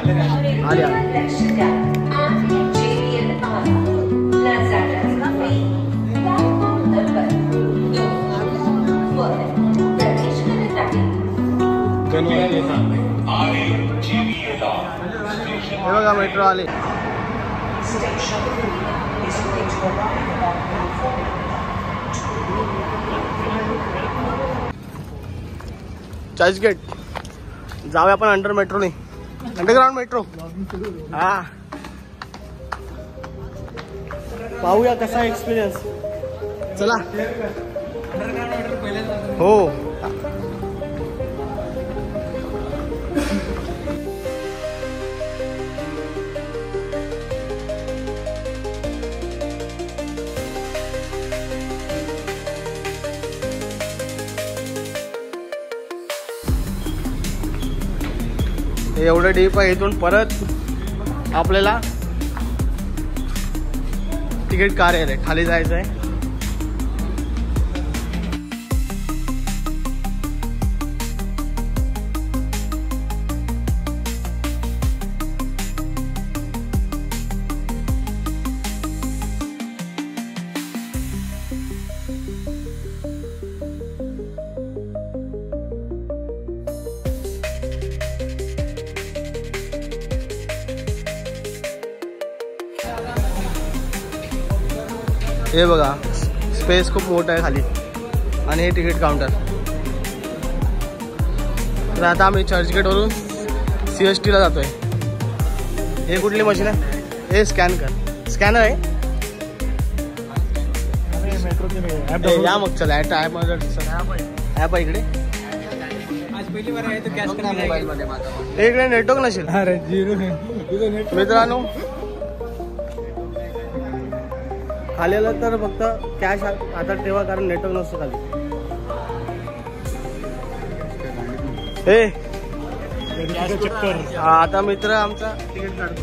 आली हे बघा मेट्रो आली. चर्चगेट जाऊया आपण अंडर मेट्रो नाही, अंडरग्राउंड मेट्रो. हा पाहूया कसा एक्सपिरियन्स. चला. हो एवढं डीप आहे. इथून परत आपल्याला तिकीट कार आहे, खाली जायचं आहे. हे बघा स्पेस खूप मोठा आहे खाली आणि हे तिकीट काउंटर. तर आता आम्ही चर्चगेटवरून CST ला जातोय. हे कुठली मशीन आहे? हे स्कॅन कर. स्कॅनर आहे. या मग चला ॲप ॲप आहे इकडे. इकडे नेटवर्क नसेल मित्रांनो. खाली आलं तर फक्त कॅश आता ठेवा, कारण नेटवर्क नसतो खाली. हे आता मित्र आमचा तिकीट काढतो.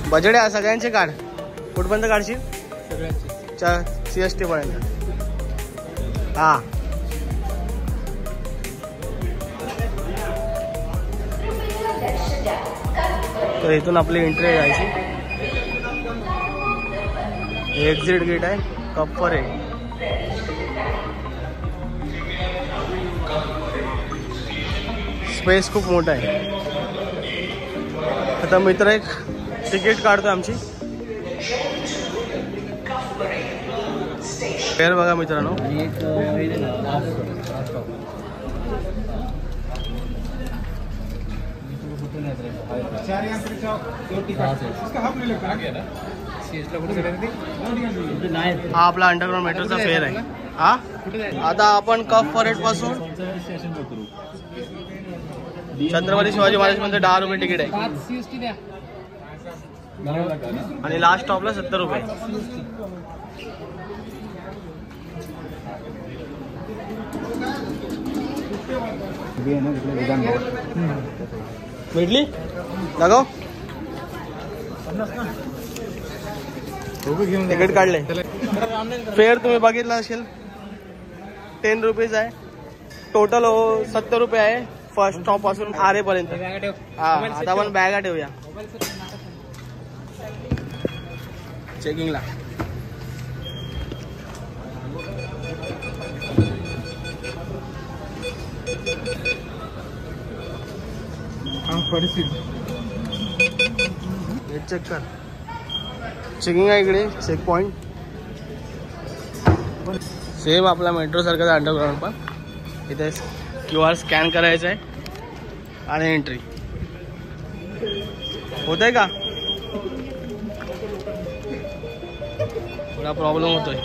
बजेट आहे सगळ्यांचे. काढ. कुठपर्यंत काढशील? CST पर्यंत. हा तर इथून आपली एंट्री जायची. एक्झिट गेट आहे. कप्पर आहे. स्पेस खूप मोठा आहे. आता मित्र एक तिकीट काढतो आमची. फेअर बघा मित्रांनो. हा आपला अंडरग्राउंड मेट्रोचा फेअर आहे. हा आता आपण कप परेड पासून छत्रपती शिवाजी महाराज मध्ये 10 रुपये तिकीट आहे आणि लास्ट स्टॉपला 70 रुपये. भेटली दाखव. तिकीट काढले. फेअर तुम्ही बघितला असेल 10 रुपीज आहे. टोटल 70 रुपये आहे फर्स्ट स्टॉप पासून आरे पर्यंत. हा आता आपण बॅगा ठेवूया चेकिंगला. चेक कर. चेकिंग आहे इकडे. चेक पॉइंट सेम आपला मेट्रो सारखाच अंडरग्राउंड, पण इथे QR स्कॅन करायचं आहे आणि एंट्री होत आहे का. थोडा प्रॉब्लेम होतोय.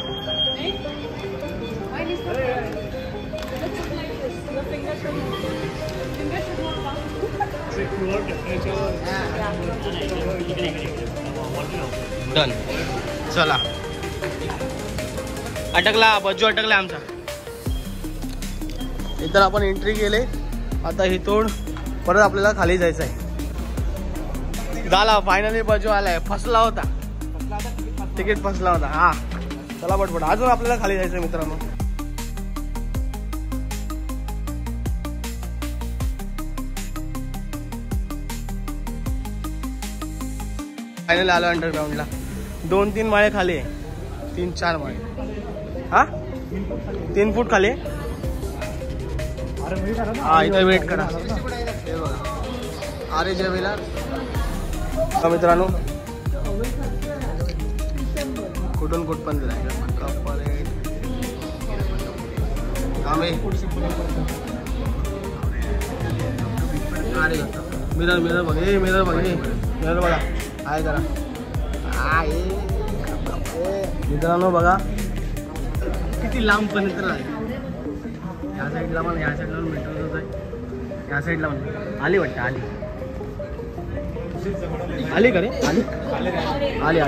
डन. चला. अटकला बज्जू, अटकला आमचा. इतर आपण एंट्री केले. आता इथून परत आपल्याला खाली जायचं आहे. झाला फायनली बज्जू आलाय. फसला होता तिकीट, फसला होता. हा चला पटपट. अजून आपल्याला खाली जायचं मित्रांनो. फायनल आलो अंडरग्राऊंडला. 2-3 माळे खाली आहे. 3-4 माळे. हा 3 फूट खाली. हा इथं वेट करा. हे बघा आरे जेवेला मित्रांनो कुठून कुठपर्यंत जायचं. मिरर मिरर बघ. मिरर बघ. मिरर बघा आहे जरा. मित्रांनो बघा किती लांबपर्यंत आहे. या साईडला पण या साईडला मेट्रोच आहे. या साईडला पण आली वाटतं. आली का रे. आली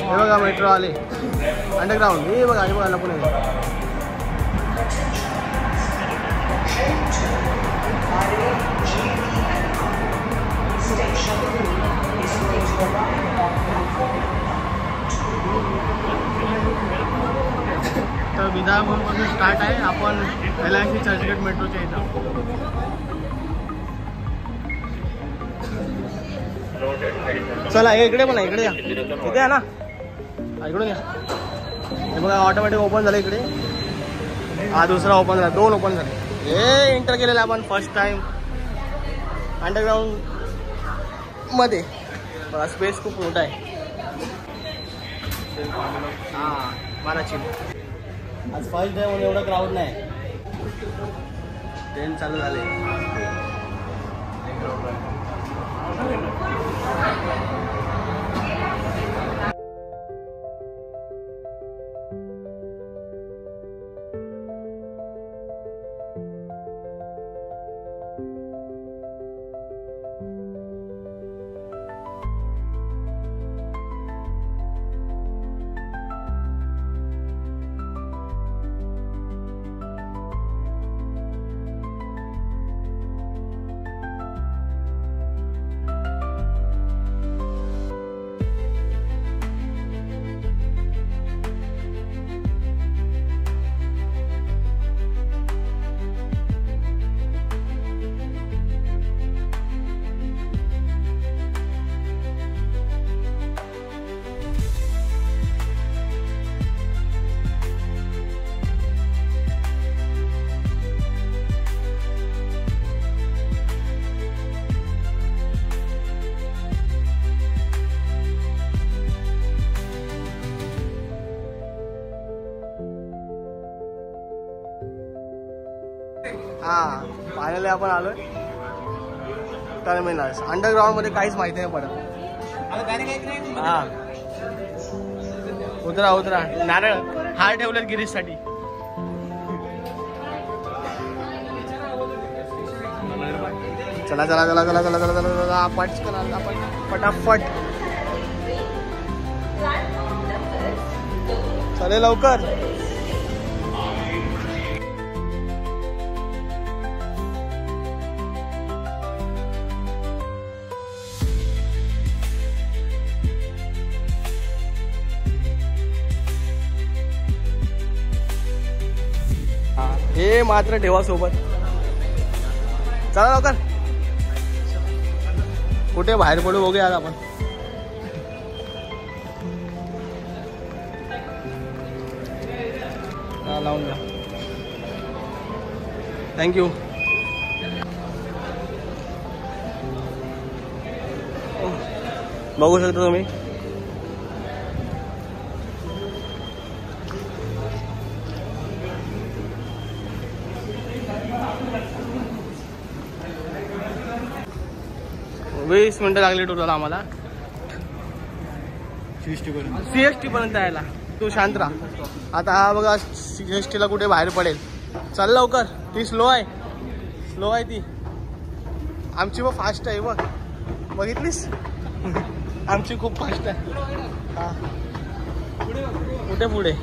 हे बघा मेट्रो आले. अंडरग्राउंड हे बघा. हे बघा पुणे. तर विधानभवनपासून स्टार्ट आहे. आपण LIC चर्चगेट मेट्रोच्या इथं. चला इकडे पण आहे. इकडे या. इथे आहे ना. इकडून या. हे बघा ऑटोमॅटिक ओपन झालं इकडे. हा दुसरा ओपन झाला. 2 ओपन झाले. हे एंटर केलेलं आपण फर्स्ट टाइम अंडरग्राउंड मध्ये. बघा स्पेस खूप मोठा आहे. हा 12 आज फर्स्ट डे म्हणून एवढं क्राऊड नाही. ट्रेन चालू झाले. हा फायनली आपण आलोय टर्मिनस. अंडरग्राउंड मध्ये काहीच माहिती नाही पडत. हा उतरा. नारळ हार ठेवलेत गिरीशसाठी. चला पटापट चले लवकर. हे मात्र ठेवा सोबत. चला लवकर. कुठे बाहेर पडू बघूया आज आपण. लावून द्या. थँक्यू. बघू शकता तुम्ही. वीस मिनिटं लागली टोटल आम्हाला CST पर्यंत यायला. तू शांत राहा. आता हा बघा CST ला कुठे बाहेर पडेल. चल लवकर. ती स्लो आहे ती. आमची मग फास्ट आहे बघ. बघितलीस आमची खूप फास्ट आहे. हा कुठे पुढे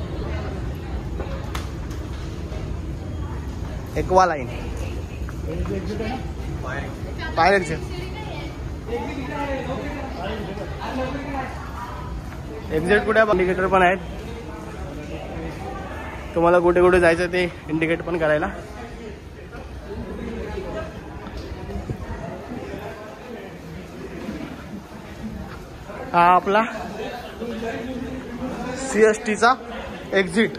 एक्वा लाईन पायरेटचे. एक्झिट कुठे इंडिकेटर पण आहेत, तुम्हाला कुठे कुठे जायचं ते इंडिकेट पण करायला. हा आपला CSTचा एक्झिट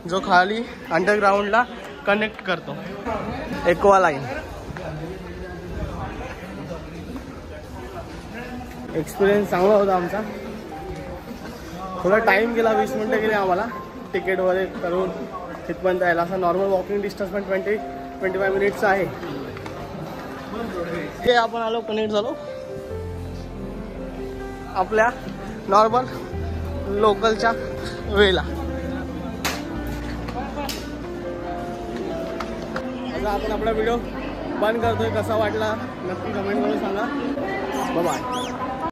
जो खाली अंडरग्राऊंडला कनेक्ट करतो, एक्वा लाईन. एक्सपिरियन्स चांगला होता आमचा. थोडा टाईम गेला, 20 मिनटं गेले आम्हाला तिकीट वगैरे करून तिथपर्यंत यायला. असं नॉर्मल वॉकिंग डिस्टन्स पण 20-25 मिनिट्सचं आहे. ते आपण आलो, कनेक्ट झालो आपल्या नॉर्मल लोकलच्या वेळेला. आता आपण आपला व्हिडिओ बंद करतोय. कसा वाटला नक्की कमेंट करून सांगा. बाय.